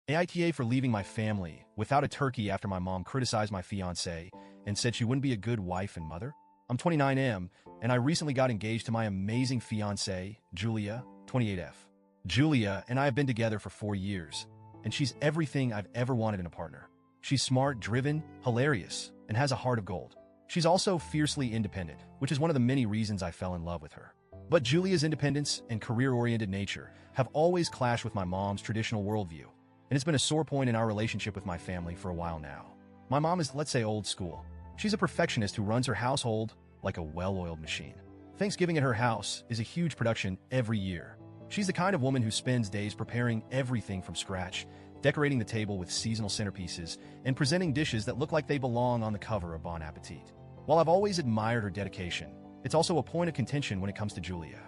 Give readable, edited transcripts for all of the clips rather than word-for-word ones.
AITA for leaving my family without a turkey after my mom criticized my fiancé and said she wouldn't be a good wife and mother. I'm 29M, and I recently got engaged to my amazing fiancé, Julia, 28F. Julia and I have been together for 4 years, and she's everything I've ever wanted in a partner. She's smart, driven, hilarious, and has a heart of gold. She's also fiercely independent, which is one of the many reasons I fell in love with her. But Julia's independence and career-oriented nature have always clashed with my mom's traditional worldview, and it's been a sore point in our relationship with my family for a while now. My mom is, let's say, old school. She's a perfectionist who runs her household like a well-oiled machine. Thanksgiving at her house is a huge production every year. She's the kind of woman who spends days preparing everything from scratch, decorating the table with seasonal centerpieces, and presenting dishes that look like they belong on the cover of Bon Appetit. While I've always admired her dedication, it's also a point of contention when it comes to Julia.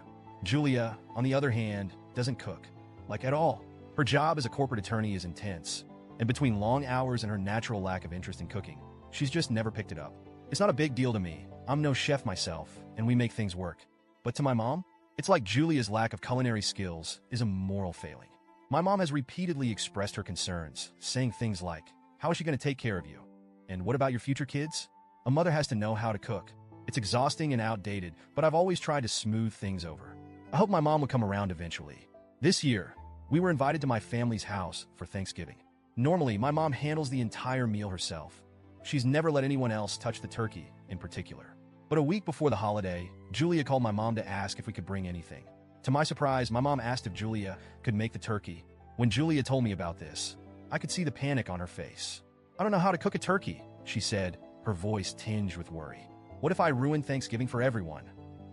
Julia, on the other hand, doesn't cook, like at all. Her job as a corporate attorney is intense, and between long hours and her natural lack of interest in cooking, she's just never picked it up. It's not a big deal to me. I'm no chef myself, and we make things work. But to my mom, it's like Julia's lack of culinary skills is a moral failing. My mom has repeatedly expressed her concerns, saying things like, "How is she going to take care of you? And what about your future kids?" A mother has to know how to cook. It's exhausting and outdated, but I've always tried to smooth things over. I hope my mom will come around eventually. This year, we were invited to my family's house for Thanksgiving. Normally, my mom handles the entire meal herself. She's never let anyone else touch the turkey, in particular. But a week before the holiday, Julia called my mom to ask if we could bring anything. To my surprise, my mom asked if Julia could make the turkey. When Julia told me about this, I could see the panic on her face. "I don't know how to cook a turkey," she said, her voice tinged with worry. "What if I ruined Thanksgiving for everyone?"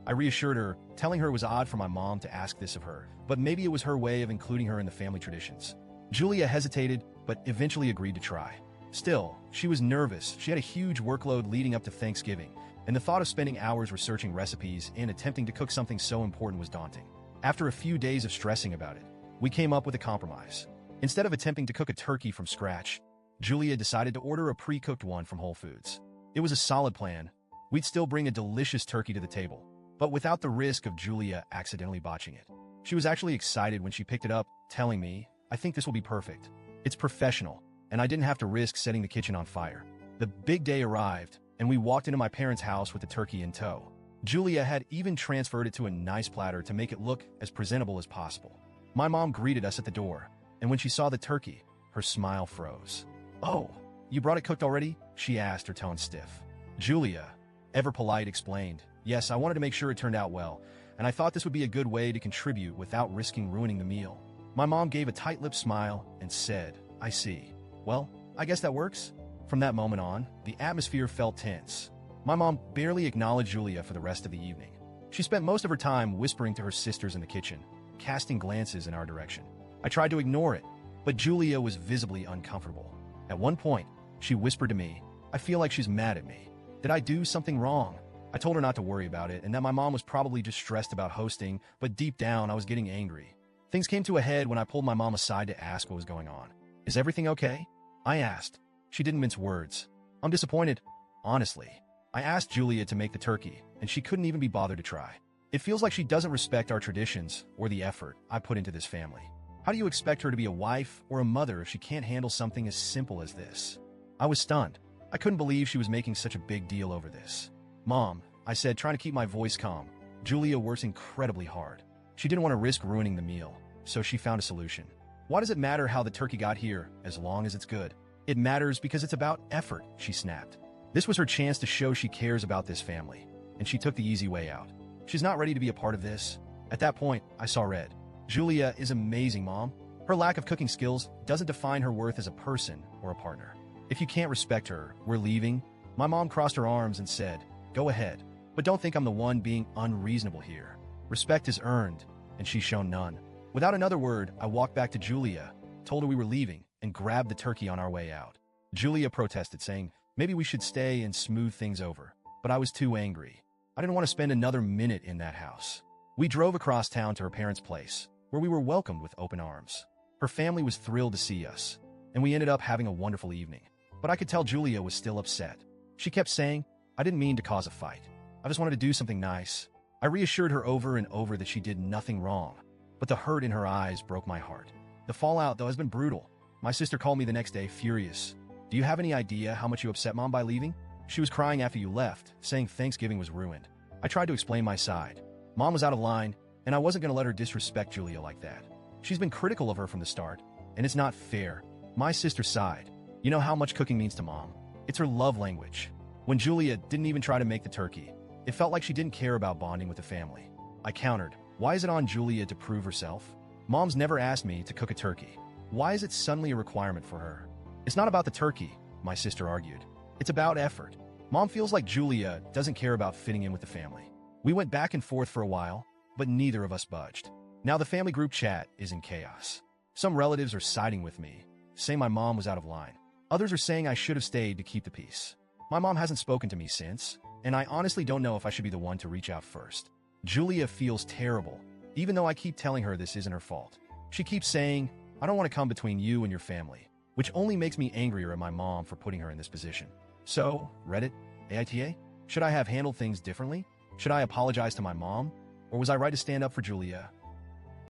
I reassured her, telling her it was odd for my mom to ask this of her, but maybe it was her way of including her in the family traditions. Julia hesitated, but eventually agreed to try. Still, she was nervous. She had a huge workload leading up to Thanksgiving, and the thought of spending hours researching recipes and attempting to cook something so important was daunting. After a few days of stressing about it, we came up with a compromise. Instead of attempting to cook a turkey from scratch, Julia decided to order a pre-cooked one from Whole Foods. It was a solid plan. We'd still bring a delicious turkey to the table, but without the risk of Julia accidentally botching it. She was actually excited when she picked it up, telling me, "I think this will be perfect. It's professional, and I didn't have to risk setting the kitchen on fire." The big day arrived, and we walked into my parents' house with the turkey in tow. Julia had even transferred it to a nice platter to make it look as presentable as possible. My mom greeted us at the door, and when she saw the turkey, her smile froze. "Oh, you brought it cooked already?" she asked, her tone stiff. Julia, ever polite, explained, "Yes, I wanted to make sure it turned out well, and I thought this would be a good way to contribute without risking ruining the meal." My mom gave a tight-lipped smile and said, "I see. Well, I guess that works." From that moment on, the atmosphere felt tense. My mom barely acknowledged Julia for the rest of the evening. She spent most of her time whispering to her sisters in the kitchen, casting glances in our direction. I tried to ignore it, but Julia was visibly uncomfortable. At one point, she whispered to me, "I feel like she's mad at me. Did I do something wrong?" I told her not to worry about it and that my mom was probably just stressed about hosting, but deep down I was getting angry. Things came to a head when I pulled my mom aside to ask what was going on. "Is everything okay?" I asked. She didn't mince words. "I'm disappointed. Honestly. I asked Julia to make the turkey, and she couldn't even be bothered to try. It feels like she doesn't respect our traditions or the effort I put into this family. How do you expect her to be a wife or a mother if she can't handle something as simple as this?" I was stunned. I couldn't believe she was making such a big deal over this. "Mom," I said, trying to keep my voice calm, "Julia works incredibly hard. She didn't want to risk ruining the meal, so she found a solution. Why does it matter how the turkey got here, as long as it's good? It matters because it's about effort," she snapped. This was her chance to show she cares about this family, and she took the easy way out. She's not ready to be a part of this. At that point, I saw red. Julia is amazing, Mom. Her lack of cooking skills doesn't define her worth as a person or a partner. If you can't respect her, we're leaving. My mom crossed her arms and said, "Go ahead, but don't think I'm the one being unreasonable here. Respect is earned, and she's shown none." Without another word, I walked back to Julia, told her we were leaving, and grabbed the turkey on our way out. Julia protested, saying maybe we should stay and smooth things over, but I was too angry. I didn't want to spend another minute in that house. We drove across town to her parents' place, where we were welcomed with open arms. Her family was thrilled to see us, and we ended up having a wonderful evening. But I could tell Julia was still upset. She kept saying, "I didn't mean to cause a fight. I just wanted to do something nice." I reassured her over and over that she did nothing wrong, but the hurt in her eyes broke my heart. The fallout, though, has been brutal. My sister called me the next day, furious. Do you have any idea how much you upset Mom by leaving? She was crying after you left, saying Thanksgiving was ruined. I tried to explain my side. Mom was out of line, and I wasn't going to let her disrespect Julia like that. She's been critical of her from the start, and it's not fair. My sister sighed. You know how much cooking means to Mom. It's her love language. When Julia didn't even try to make the turkey, it felt like she didn't care about bonding with the family. I countered, why is it on Julia to prove herself? Mom's never asked me to cook a turkey. Why is it suddenly a requirement for her? It's not about the turkey, my sister argued. It's about effort. Mom feels like Julia doesn't care about fitting in with the family. We went back and forth for a while, but neither of us budged. Now the family group chat is in chaos. Some relatives are siding with me, saying my mom was out of line. Others are saying I should have stayed to keep the peace. My mom hasn't spoken to me since, and I honestly don't know if I should be the one to reach out first. Julia feels terrible, even though I keep telling her this isn't her fault. She keeps saying, I don't want to come between you and your family, which only makes me angrier at my mom for putting her in this position. So, Reddit, AITA, should I have handled things differently? Should I apologize to my mom? Or was I right to stand up for Julia